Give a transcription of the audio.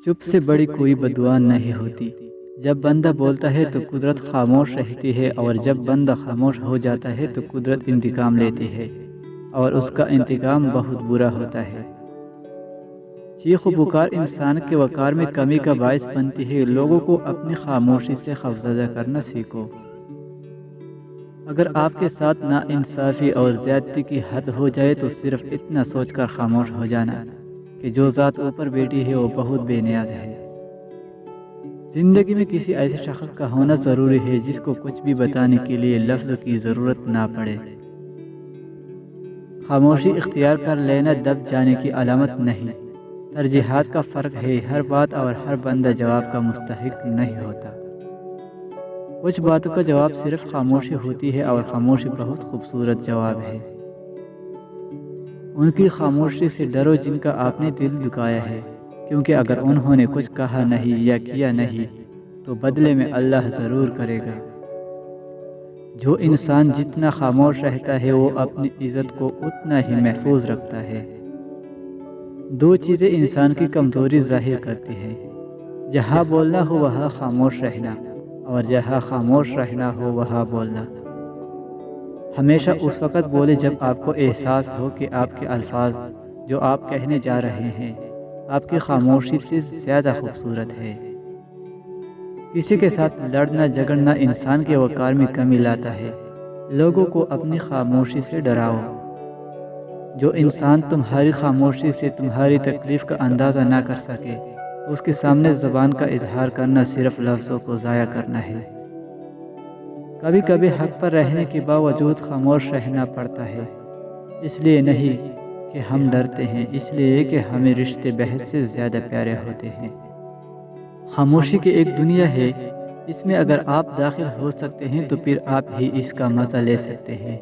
چپ سے بڑی کوئی بددعا نہیں ہوتی۔ جب بندہ بولتا ہے تو قدرت خاموش رہتی ہے، اور جب بندہ خاموش ہو جاتا ہے تو قدرت انتقام لیتی ہے، اور اس کا انتقام بہت برا ہوتا ہے۔ چیخ و پکار انسان کے وقار میں کمی کا باعث بنتی ہے۔ لوگوں کو اپنی خاموشی سے خوفزدہ کرنا سیکھو۔ اگر آپ کے ساتھ ناانصافی اور زیادتی کی حد ہو جائے تو صرف اتنا سوچ کر خاموش ہو جانا کہ جو ذات اوپر بیٹھی ہے وہ بہت بے نیاز ہے۔ زندگی میں کسی ایسے شخص کا ہونا ضروری ہے جس کو کچھ بھی بتانے کے لیے لفظ کی ضرورت نہ پڑے۔ خاموشی اختیار کر لینا دب جانے کی علامت نہیں، ترجیحات کا فرق ہے۔ ہر بات اور ہر بندہ جواب کا مستحق نہیں ہوتا۔ کچھ باتوں کا جواب صرف خاموشی ہوتی ہے، اور خاموشی بہت خوبصورت جواب ہے۔ ان کی خاموشی سے ڈرو جن کا آپ نے دل دکھایا ہے، کیونکہ اگر انہوں نے کچھ کہا نہیں یا کیا نہیں تو بدلے میں اللہ ضرور کرے گا۔ جو انسان جتنا خاموش رہتا ہے وہ اپنی عزت کو اتنا ہی محفوظ رکھتا ہے۔ دو چیزیں انسان کی کمزوری ظاہر کرتی ہیں، جہاں بولنا ہو وہاں خاموش رہنا، اور جہاں خاموش رہنا ہو وہاں بولنا۔ ہمیشہ اس وقت بولے جب آپ کو احساس ہو کہ آپ کے الفاظ جو آپ کہنے جا رہے ہیں آپ کی خاموشی سے زیادہ خوبصورت ہے۔ کسی کے ساتھ لڑنا جھگڑنا انسان کے وقار میں کمی لاتا ہے۔ لوگوں کو اپنی خاموشی سے ڈراؤ۔ جو انسان تمہاری خاموشی سے تمہاری تکلیف کا اندازہ نہ کر سکے، اس کے سامنے زبان کا اظہار کرنا صرف لفظوں کو ضائع کرنا ہے۔ کبھی کبھی حق پر رہنے کے باوجود خاموش رہنا پڑتا ہے، اس لیے نہیں کہ ہم ڈرتے ہیں، اس لیے کہ ہمیں رشتے بحث سے زیادہ پیارے ہوتے ہیں۔ خاموشی کی ایک دنیا ہے، اس میں اگر آپ داخل ہو سکتے ہیں تو پھر آپ ہی اس کا مزہ لے سکتے ہیں۔